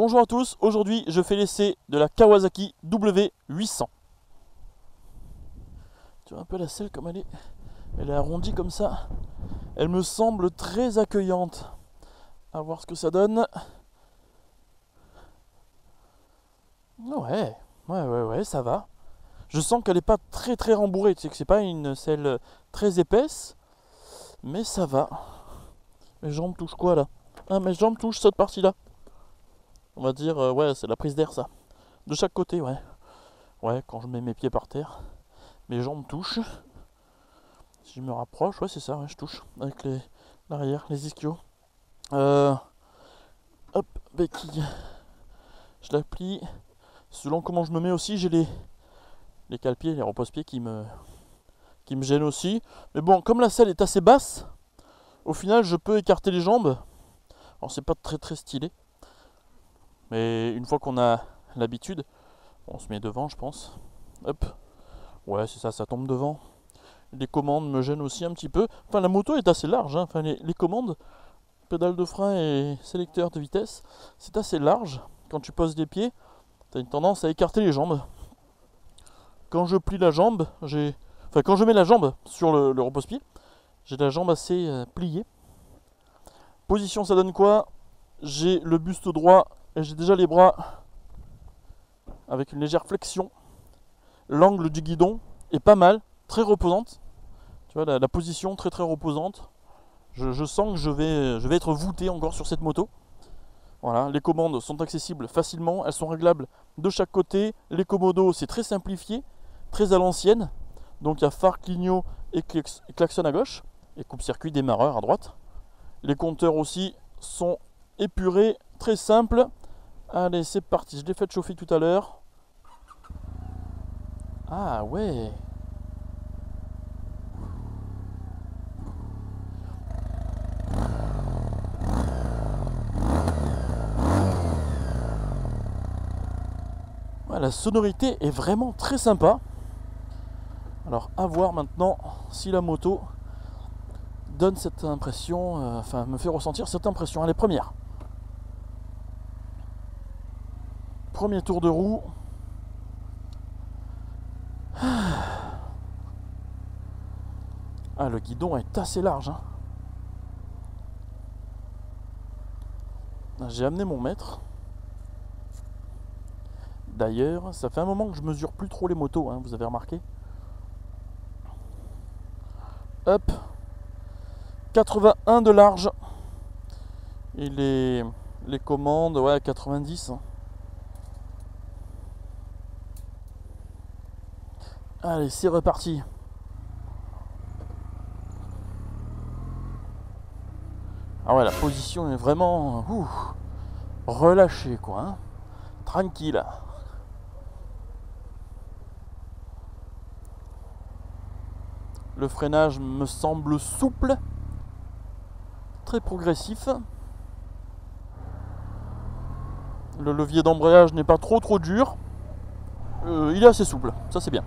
Bonjour à tous, aujourd'hui je fais l'essai de la Kawasaki W800. Tu vois un peu la selle comme elle est arrondie comme ça. Elle me semble très accueillante. À voir ce que ça donne. Ouais, ça va. Je sens qu'elle n'est pas très rembourrée, tu sais que c'est pas une selle très épaisse, mais ça va. Mes jambes touchent quoi là? Ah, mes jambes touchent cette partie-là. On va dire, ouais, c'est la prise d'air ça. De chaque côté, ouais. Ouais, quand je mets mes pieds par terre, mes jambes touchent. Si je me rapproche, ouais, c'est ça, ouais, je touche avec l'arrière, les ischios. Hop, béquille. Je la plie. Selon comment je me mets aussi, j'ai les cale-pieds, les repose-pieds qui me gênent aussi. Mais bon, comme la selle est assez basse, au final, je peux écarter les jambes. Alors, c'est pas très stylé. Mais une fois qu'on a l'habitude, on se met devant, je pense. Hop. Ouais, c'est ça, ça tombe devant. Les commandes me gênent aussi un petit peu. Enfin, la moto est assez large. Hein. Enfin, les commandes, pédale de frein et sélecteur de vitesse, c'est assez large. Quand tu poses les pieds, tu as une tendance à écarter les jambes. Quand je plie la jambe, quand je mets la jambe sur le repose-pied, j'ai la jambe assez pliée. Position, ça donne quoi? J'ai le buste droit et j'ai déjà les bras avec une légère flexion. L'angle du guidon est pas mal, très reposante. Tu vois, la position très reposante. Je sens que je vais être voûté encore sur cette moto. Voilà, les commandes sont accessibles facilement, elles sont réglables de chaque côté. Les commodos, c'est très simplifié, très à l'ancienne. Donc il y a phare, clignot et klaxon à gauche, et coupe-circuit démarreur à droite. Les compteurs aussi sont épurés, très simples. Allez, c'est parti, je l'ai fait chauffer tout à l'heure. Ah ouais. Ouais, la sonorité est vraiment très sympa. Alors à voir maintenant si la moto donne cette impression, me fait ressentir cette impression. Allez, première. Premier tour de roue. Ah, le guidon est assez large. Hein. J'ai amené mon mètre. D'ailleurs, ça fait un moment que je mesure plus trop les motos, hein, vous avez remarqué. Hop. 81 de large. Et les commandes, ouais, 90. Allez, c'est reparti. Ah ouais, la position est vraiment relâchée, quoi. Hein. Tranquille. Le freinage me semble souple, très progressif. Le levier d'embrayage n'est pas trop dur. Il est assez souple, ça c'est bien.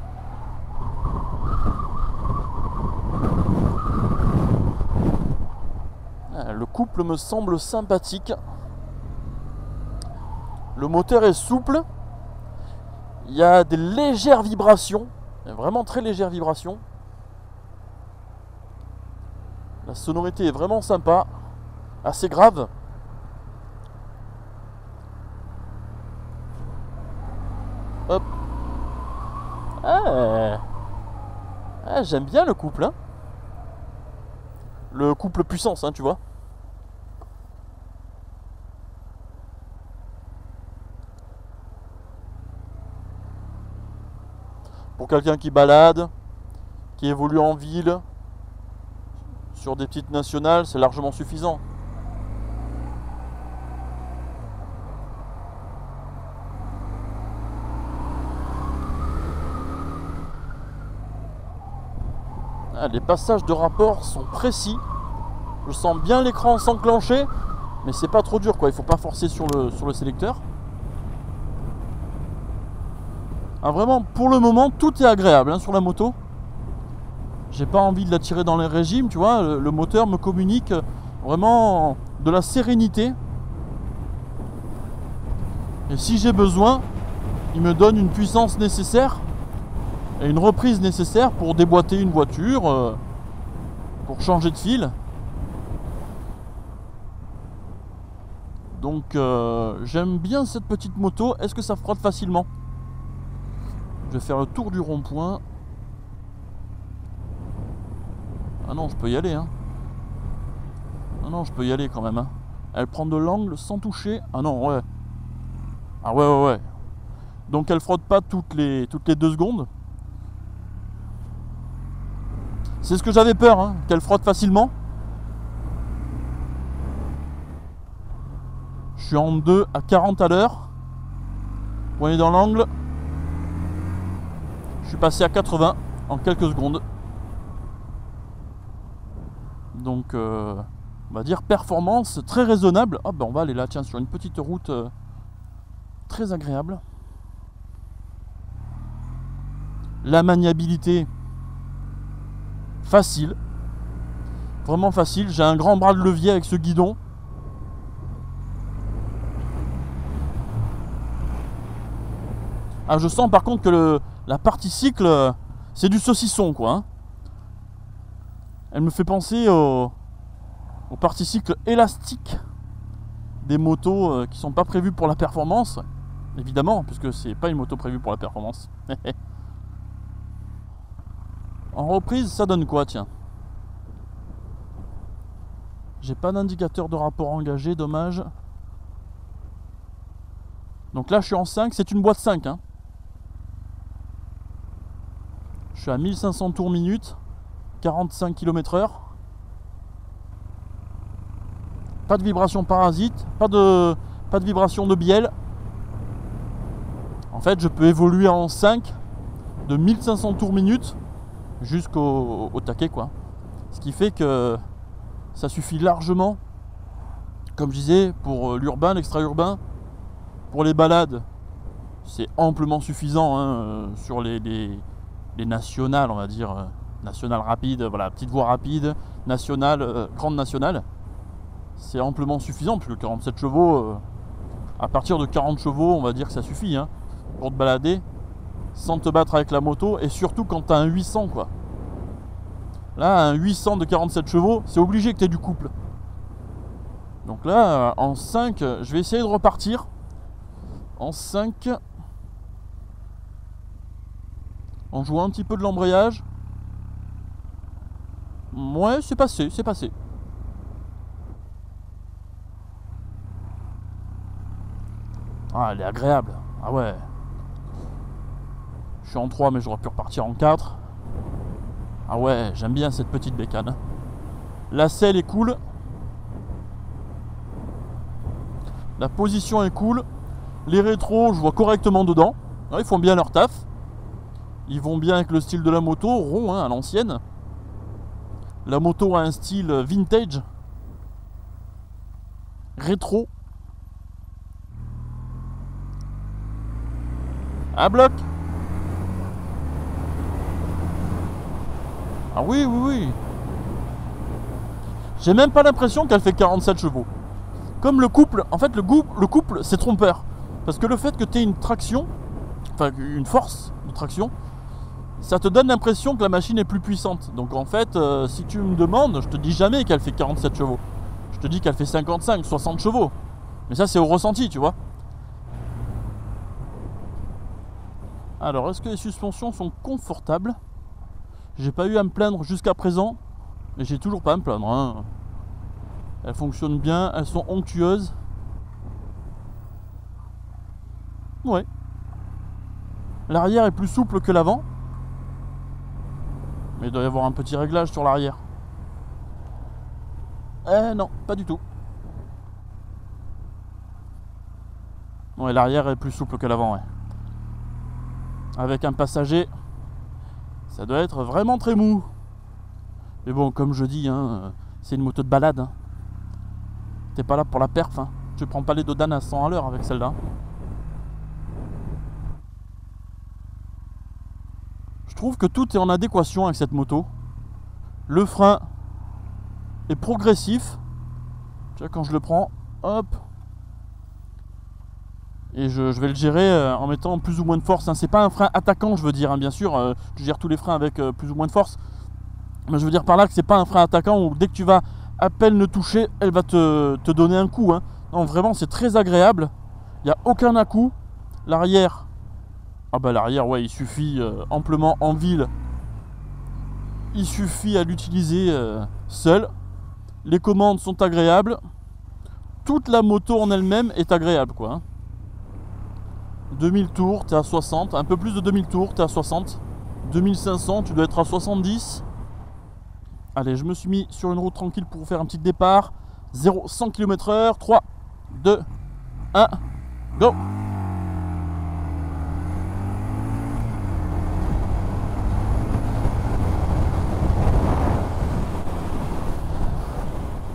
Le couple me semble sympathique. Le moteur est souple. Il y a des légères vibrations, vraiment très légères vibrations. La sonorité est vraiment sympa, assez grave. Hop. J'aime bien le couple. Hein. Le couple puissance, hein, tu vois. Pour quelqu'un qui balade, qui évolue en ville, sur des petites nationales, c'est largement suffisant. Les passages de rapport sont précis. Je sens bien l'écran s'enclencher, mais c'est pas trop dur, quoi. Il faut pas forcer sur le sélecteur. Ah, vraiment, pour le moment, tout est agréable, hein, sur la moto. J'ai pas envie de la tirer dans les régimes, tu vois. Le moteur me communique vraiment de la sérénité. Et si j'ai besoin, il me donne une puissance nécessaire et une reprise nécessaire pour déboîter une voiture, pour changer de fil. Donc j'aime bien cette petite moto. Est-ce que ça frotte facilement? Je vais faire le tour du rond-point. Ah non, je peux y aller, hein. Ah non, je peux y aller quand même, hein. Elle prend de l'angle sans toucher. Ah non, ouais. Ah ouais. Donc elle frotte pas toutes les 2 secondes. C'est ce que j'avais peur, hein, qu'elle frotte facilement. Je suis en 2 à 40 à l'heure. Poignée dans l'angle. Je suis passé à 80 en quelques secondes. Donc on va dire performance très raisonnable. Ah ben on va aller là, tiens, sur une petite route très agréable. La maniabilité facile, vraiment facile. J'ai un grand bras de levier avec ce guidon. Ah, je sens par contre que la partie cycle, c'est du saucisson, quoi, hein. Elle me fait penser aux parties cycle élastiques des motos qui sont pas prévues pour la performance, évidemment, puisque c'est pas une moto prévue pour la performance. En reprise, ça donne quoi, tiens? J'ai pas d'indicateur de rapport engagé, dommage. Donc là, je suis en 5, c'est une boîte 5, hein. Je suis à 1500 tours minute, 45 km/h. Pas de vibration parasite, pas de vibration de bielle. En fait, je peux évoluer en 5 de 1500 tours minute jusqu'au taquet, quoi. Ce qui fait que ça suffit largement, comme je disais, pour l'urbain, l'extra-urbain. Pour les balades, c'est amplement suffisant, hein, sur les nationales, on va dire, nationales rapides, voilà, petite voie rapide, nationale, grande nationale. C'est amplement suffisant, puisque 47 chevaux, à partir de 40 chevaux, on va dire que ça suffit, hein, pour te balader sans te battre avec la moto, et surtout quand tu as un 800, quoi. Là, un 800 de 47 chevaux, c'est obligé que tu aies du couple. Donc là, en 5, je vais essayer de repartir. En 5, en jouant un petit peu de l'embrayage. Ouais, c'est passé, c'est passé. Ah, elle est agréable. Ah ouais. Je suis en 3, mais j'aurais pu repartir en 4. Ah ouais, j'aime bien cette petite bécane. La selle est cool. La position est cool. Les rétros, je vois correctement dedans. Ouais, ils font bien leur taf. Ils vont bien avec le style de la moto, rond, hein, à l'ancienne. La moto a un style vintage. Rétro. À bloc. Ah oui. J'ai même pas l'impression qu'elle fait 47 chevaux. Comme le couple, en fait le couple c'est trompeur. Parce que le fait que tu aies une traction, enfin une force de traction, ça te donne l'impression que la machine est plus puissante. Donc en fait, si tu me demandes, je te dis jamais qu'elle fait 47 chevaux. Je te dis qu'elle fait 55, 60 chevaux. Mais ça c'est au ressenti, tu vois. Alors, est-ce que les suspensions sont confortables? J'ai pas eu à me plaindre jusqu'à présent. Et j'ai toujours pas à me plaindre, hein. Elles fonctionnent bien, elles sont onctueuses. Ouais. L'arrière est plus souple que l'avant. Mais il doit y avoir un petit réglage sur l'arrière. Non, pas du tout. Ouais, l'arrière est plus souple que l'avant, ouais. Avec un passager, ça doit être vraiment très mou. Mais bon, comme je dis, hein, c'est une moto de balade, hein. T'es pas là pour la perf, hein. Tu prends pas les dodanes à 100 à l'heure avec celle-là. Je trouve que tout est en adéquation avec cette moto. Le frein est progressif. Tu vois, quand je le prends, hop. Et je vais le gérer en mettant plus ou moins de force, hein. C'est pas un frein attaquant, je veux dire, hein, bien sûr. Tu gères tous les freins avec plus ou moins de force. Mais je veux dire par là que c'est pas un frein attaquant où dès que tu vas à peine le toucher, elle va te donner un coup, hein. Non, vraiment, c'est très agréable. Il n'y a aucun à-coup. L'arrière, ah bah l'arrière, ouais, il suffit amplement en ville. Il suffit à l'utiliser seul. Les commandes sont agréables. Toute la moto en elle-même est agréable, quoi, hein. 2000 tours, t'es à 60. Un peu plus de 2000 tours, t'es à 60. 2500, tu dois être à 70. Allez, je me suis mis sur une route tranquille pour faire un petit départ. 100 km/h. 3, 2, 1, go!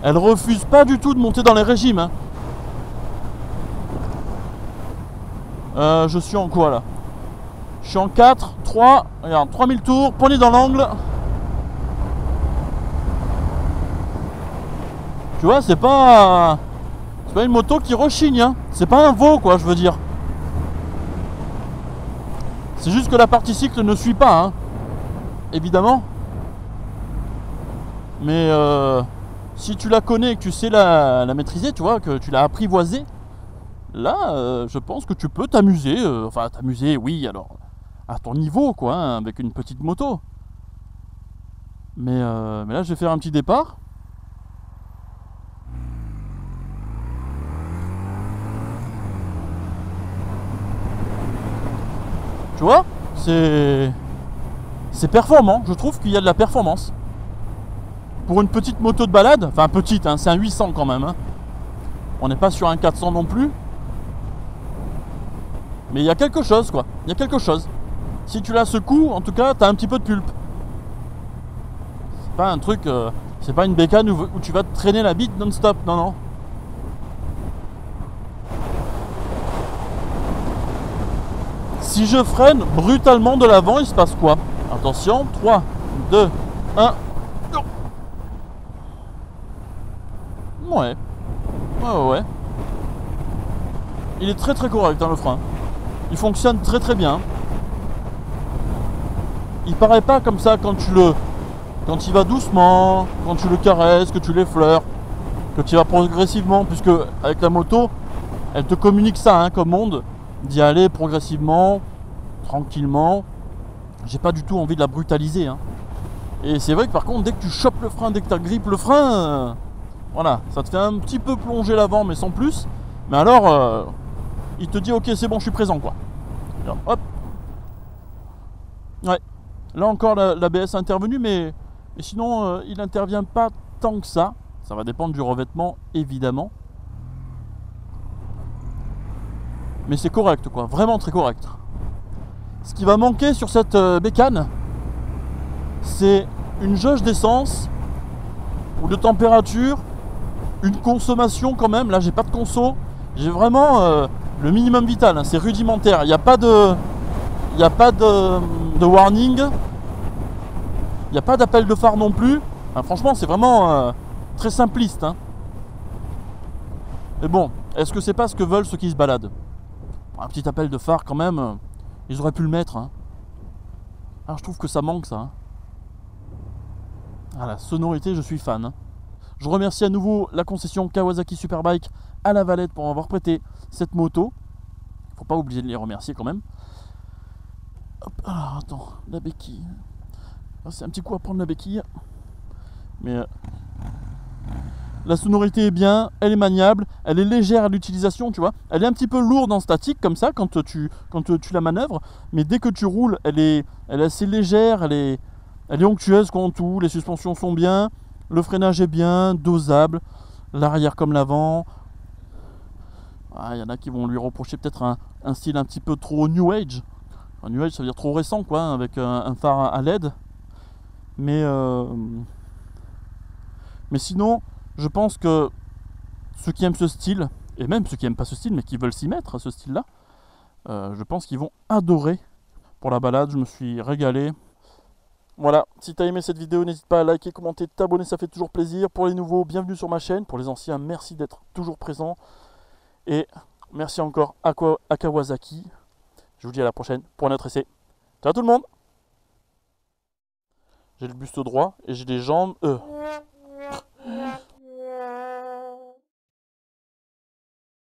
Elle refuse pas du tout de monter dans les régimes, hein. Je suis en quoi là? Je suis en 4, 3, regarde, 3000 tours, poignée dans l'angle. Tu vois, c'est pas une moto qui rechigne, hein. C'est pas un veau, quoi, je veux dire. C'est juste que la partie cycle ne suit pas, hein. Évidemment. Mais si tu la connais et que tu sais la maîtriser, tu vois, que tu l'as apprivoisée, là, je pense que tu peux t'amuser. Enfin, t'amuser, oui, alors, à ton niveau, quoi, hein, avec une petite moto. Mais là, je vais faire un petit départ. Tu vois, c'est performant. Je trouve qu'il y a de la performance. Pour une petite moto de balade, enfin petite, hein, c'est un 800 quand même, hein. On n'est pas sur un 400 non plus. Mais il y a quelque chose, quoi. Il y a quelque chose. Si tu la secoues, en tout cas, t'as un petit peu de pulpe. C'est pas un truc... c'est pas une bécane où tu vas te traîner la bite non-stop. Non, non. Si je freine brutalement de l'avant, il se passe quoi? Attention, 3, 2, 1... Ouais. Ouais. Il est très très correct, hein, le frein. Il fonctionne très très bien. Il paraît pas comme ça quand il va doucement, quand tu le caresses, que tu l'effleures, que tu vas progressivement, puisque avec la moto, elle te communique ça, hein, comme monde, d'y aller progressivement, tranquillement. J'ai pas du tout envie de la brutaliser, hein. Et c'est vrai que par contre, dès que tu chopes le frein, dès que tu agrippes le frein, voilà, ça te fait un petit peu plonger l'avant, mais sans plus. Mais alors, il te dit ok, c'est bon, je suis présent, quoi. Alors, hop. Ouais. Là encore, l'ABS a intervenu, mais sinon, il n'intervient pas tant que ça. Ça va dépendre du revêtement, évidemment. Mais c'est correct, quoi. Vraiment très correct. Ce qui va manquer sur cette bécane, c'est une jauge d'essence ou de température, une consommation quand même. Là, j'ai pas de conso. J'ai vraiment le minimum vital, hein. C'est rudimentaire. Il n'y a pas de warning. Il n'y a pas d'appel de phare non plus. Enfin, franchement, c'est vraiment très simpliste, hein. Mais bon, est-ce que c'est pas ce que veulent ceux qui se baladent? Un petit appel de phare quand même, ils auraient pu le mettre, hein. Alors je trouve que ça manque, ça, hein. Ah, la sonorité, je suis fan, hein. Je remercie à nouveau la concession Kawasaki Superbike à La Valette pour m'avoir prêté cette moto. Faut pas oublier de les remercier quand même. Hop, alors attends, la béquille. C'est un petit coup à prendre la béquille. Mais la sonorité est bien, elle est maniable, elle est légère à l'utilisation, tu vois. Elle est un petit peu lourde en statique comme ça quand tu la manœuvres, mais dès que tu roules, elle est assez légère, elle est onctueuse en tout, les suspensions sont bien, le freinage est bien, dosable, l'arrière comme l'avant. Ah, y en a qui vont lui reprocher peut-être un style un petit peu trop new age. Enfin, new age, ça veut dire trop récent, quoi, hein, avec un phare à LED. Mais sinon, je pense que ceux qui aiment ce style, et même ceux qui n'aiment pas ce style, mais qui veulent s'y mettre à ce style-là, je pense qu'ils vont adorer. Pour la balade, je me suis régalé. Voilà, si tu as aimé cette vidéo, n'hésite pas à liker, commenter, t'abonner, ça fait toujours plaisir. Pour les nouveaux, bienvenue sur ma chaîne. Pour les anciens, merci d'être toujours présents. Et Merci encore à Kawasaki. Je vous dis à la prochaine pour un autre essai. Ciao tout le monde. J'ai le buste droit et j'ai les jambes...